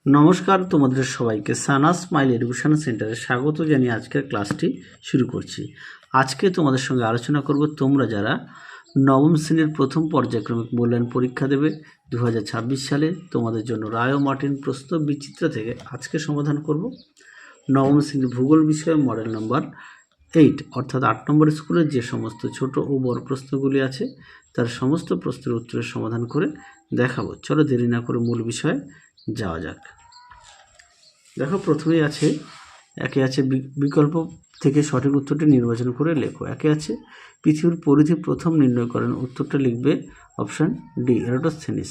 নমস্কার, তোমাদের সবাইকে সানা স্মাইল এডুকেশন সেন্টারে স্বাগত জানিয়ে আজকের ক্লাসটি শুরু করছি। আজকে তোমাদের সঙ্গে আলোচনা করব তোমরা যারা নবম শ্রেণীর প্রথম পর্যায়ক্রমিক মূল্যায়ন পরীক্ষা দেবে 2026 সালে, তোমাদের জন্য রায় ও মার্টিন প্রশ্ন বিচিত্রা থেকে আজকে সমাধান করব। নবম শ্রেণীর ভূগোল বিষয়ে মডেল নম্বর 8 অর্থাৎ 8 নম্বর স্কুলের যে সমস্ত ছোট ও বড় প্রশ্নগুলি আছে তার সমস্ত প্রশ্নের উত্তরের সমাধান করে দেখাবো। চলো দেরি না করে মূল বিষয়ে যাওয়া যাক। দেখো, প্রথমেই আছে একে আছে বিকল্প থেকে সঠিক উত্তরটি নির্বাচন করে লেখো। একে আছে পৃথিবীর পরিধি প্রথম নির্ণয় করেন, উত্তরটা লিখবে অপশান ডি এরাটোস্থেনিস।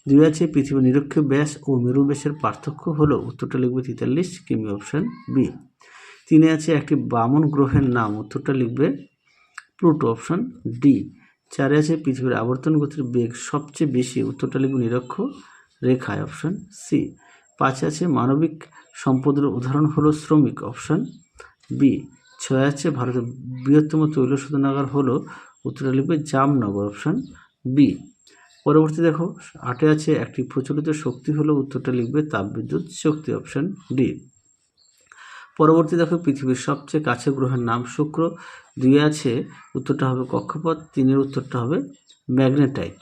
2 আছে পৃথিবীর নিরক্ষীয় ব্যাস ও মেরু ব্যাসের পার্থক্য হলো, উত্তরটা লিখবে 43 কিমি, অপশান বি। 3 আছে একটি বামন গ্রহের নাম, উত্তরটা লিখবে প্লুটো, অপশান ডি। 4 আছে পৃথিবীর আবর্তন গতির বেগ সবচেয়ে বেশি, উত্তরটা লিখবে নিরক্ষ রেখায়, অপশান সি। 5 আছে মানবিক সম্পদের উদাহরণ হলো শ্রমিক, অপশান বি। 6 আছে ভারতের বৃহত্তম তৈল শোধনাগার হলো, উত্তরটা লিখবে জামনগর, অপশান বি। পরবর্তী দেখো 8 আছে একটি প্রচলিত শক্তি হলো, উত্তরটা লিখবে তাপবিদ্যুৎ শক্তি, অপশান ডি। পরবর্তী দেখো পৃথিবীর সবচেয়ে কাছে গ্রহের নাম শুক্র। 2 আছে উত্তরটা হবে কক্ষপথ, 3 উত্তরটা হবে ম্যাগনেটাইট।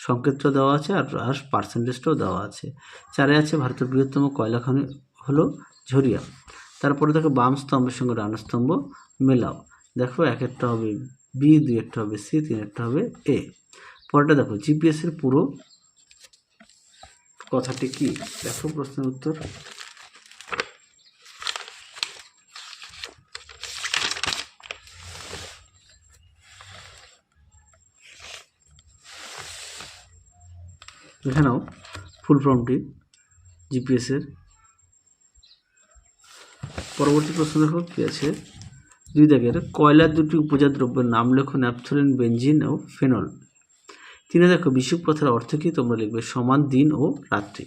সংকেতটা দেওয়া আছে আর পার্সেন্টেজটাও দেওয়া আছে। 4 আছে ভারতের বৃহত্তম কয়লা খনি হলো ঝরিয়া। তারপরে দেখো বাম স্তম্ভের সঙ্গে ডান স্তম্ভ মেলাও। দেখো 1 হবে বি, 2 হবে সি, 3 হবে এ। পরেরটা দেখো জিপিএস এর পুরো কথাটি কি? দেখো প্রশ্নের উত্তর। দেখে নাও ফুল ফর্মটি জিপিএস এর। পরবর্তী প্রশ্ন দেখো কি আছে, 2 দাগের কয়লার 2টি উপজাত দ্রব্যের নাম লেখো, ন্যাপথলিন, বেনজিন ও ফেনল। 3 দেখো বিশুক কথার অর্থ কি, তোমরা লিখবে সমান দিন ও রাত্রি।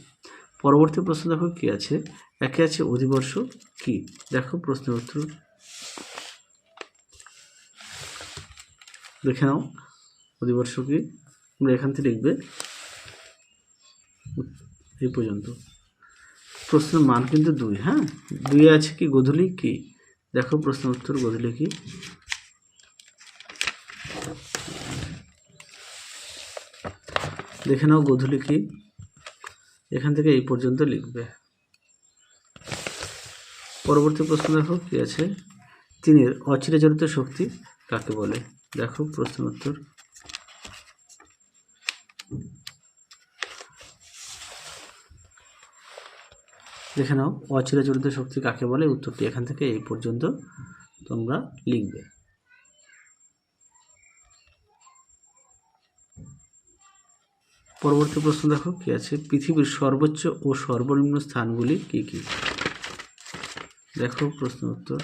পরবর্তী প্রশ্ন দেখো কি আছে, একে আছে অধিবর্ষ কি? দেখো প্রশ্নের উত্তর দেখে নাও, অধিবর্ষ কি তোমরা এখান থেকে লিখবে এই পর্যন্ত। প্রশ্নের মান কিন্তু 2। হ্যাঁ, 2 আছে কি গোধূলি কি? দেখো প্রশ্নের উত্তর গোধূলি কি? দেখে নাও গোধূলি কি, এখান থেকে এই পর্যন্ত লিখবে। পরবর্তী প্রশ্ন দেখো কি আছে, 3 অচিরাচরিত শক্তি কাকে বলে? দেখো প্রশ্নের উত্তর। দেখে নাও অচিরাচরিত শক্তি কাকে বলে, উত্তরটি এখান থেকে এই পর্যন্ত তোমরা লিখবে। পরবর্তী প্রশ্ন দেখো কি আছে, পৃথিবীর সর্বোচ্চ ও সর্বনিম্ন স্থানগুলি কি কি? দেখো প্রশ্ন উত্তর।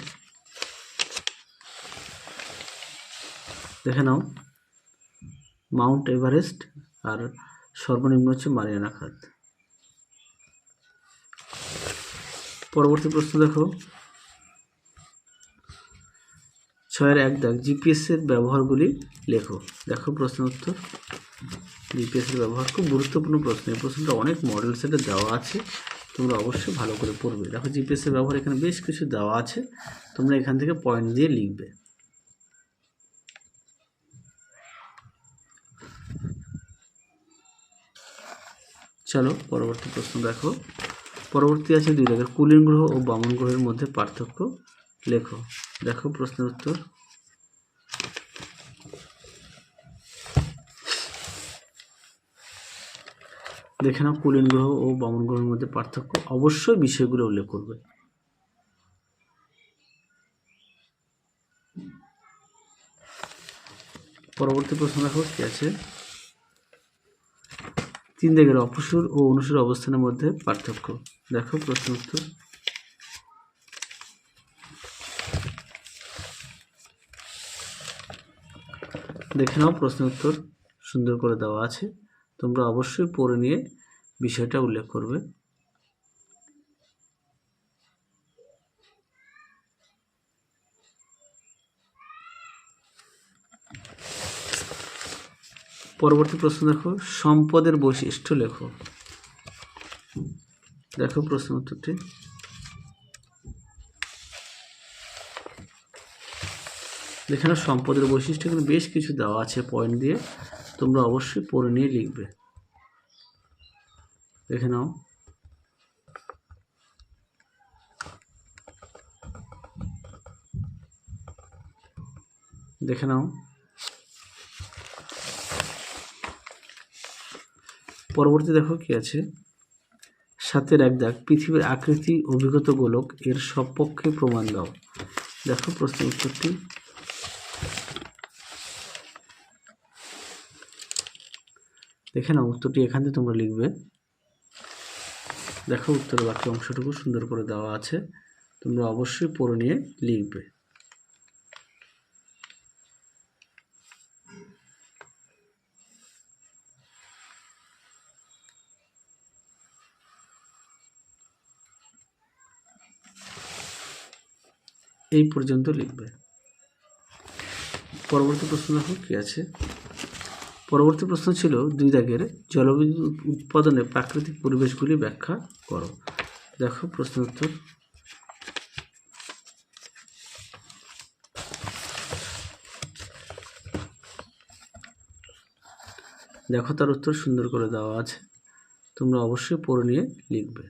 দেখে নাও মাউন্ট এভারেস্ট আর সর্বনিম্ন হচ্ছে মারিয়ানা খাত। পরবর্তী প্রশ্ন দেখো 6-1 দাগ জিপিএস এর ব্যবহারগুলি লেখো। দেখো প্রশ্ন উত্তর। জিপিএস এর ব্যবহার খুব গুরুত্বপূর্ণ প্রশ্ন, এই প্রশ্নটা অনেক মডেল সেটে দেওয়া আছে, তোমরা অবশ্যই ভালো করে পড়বে। দেখো জিপিএস এর ব্যবহার এখানে বেশ কিছু দেওয়া আছে, তোমরা এখান থেকে পয়েন্ট দিয়ে লিখবে। চলো পরবর্তী প্রশ্ন দেখো। পরবর্তী আছে 2 দাগের কুলীন গ্রহ ও বামন গ্রহের মধ্যে পার্থক্য লেখো। দেখো প্রশ্নের উত্তর। দেখে নাও কুলীন গ্রহ ও বামন গ্রহের মধ্যে পার্থক্য, অবশ্যই বিষয়গুলো উল্লেখ করবে। পরবর্তী প্রশ্ন দেখো কি আছে, 3 দাগের অপসূর ও অনুসূর অবস্থানের মধ্যে পার্থক্য। দেখো প্রশ্ন উত্তর। দেখে নাও প্রশ্নের উত্তর সুন্দর করে দেওয়া আছে, তোমরা অবশ্যই পড়ে নিয়ে বিষয়টা উল্লেখ করবে। পরবর্তী প্রশ্ন দেখো সম্পদের বৈশিষ্ট্য লেখো। দেখো প্রশ্ন উত্তরটি। এখানে সম্পদের বৈশিষ্ট্য কিন্তু বেশ কিছু দেওয়া আছে পয়েন্ট দিয়ে, তোমরা অবশ্যই পড়ে নিয়ে লিখবে। দেখে নাও। দেখে নাও পরবর্তী দেখো কি আছে। 7-এর 1 দাগ, পৃথিবীর আকৃতি অভিগত গোলক এর সপক্ষে প্রমাণ দাও। দেখো প্রশ্ন উত্তরটি। দেখে নাও উত্তরটি এখান থেকে তোমরা লিখবে। দেখো উত্তরের বাকি অংশটুকু সুন্দর করে দেওয়া আছে, তোমরা অবশ্যই পড়ে নিয়ে লিখবে। এই পর্যন্ত লিখবে। পরবর্তী প্রশ্ন দেখো কি আছে। পরবর্তী প্রশ্ন ছিল 2 দাগের, জলবিদ্যুৎ উৎপাদনে প্রাকৃতিক পরিবেশগুলি ব্যাখ্যা করো। দেখো প্রশ্ন উত্তর। দেখো তার উত্তর সুন্দর করে দেওয়া আছে, তোমরা অবশ্যই পড়ে নিয়ে লিখবে।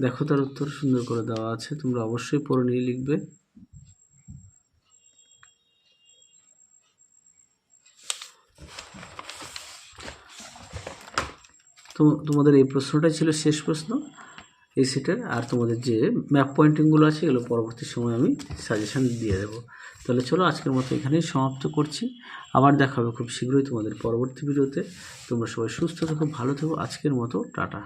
দেখো তার উত্তর সুন্দর করে দেওয়া আছে, তোমরা অবশ্যই পড়ে নিয়ে লিখবে। তো তোমাদের এই প্রশ্নটাই ছিল শেষ প্রশ্ন এই সেটের। আর তোমাদের যে ম্যাপ পয়েন্টিংগুলো আছে এগুলো পরবর্তী সময় আমি সাজেশন দিয়ে দেবো। তাহলে চলো আজকের মতো এখানেই সমাপ্ত করছি। আবার দেখা হবে খুব শীঘ্রই তোমাদের পরবর্তী ভিডিওতে। তোমরা সবাই সুস্থ থেকো, ভালো থেকো। আজকের মতো টাটা।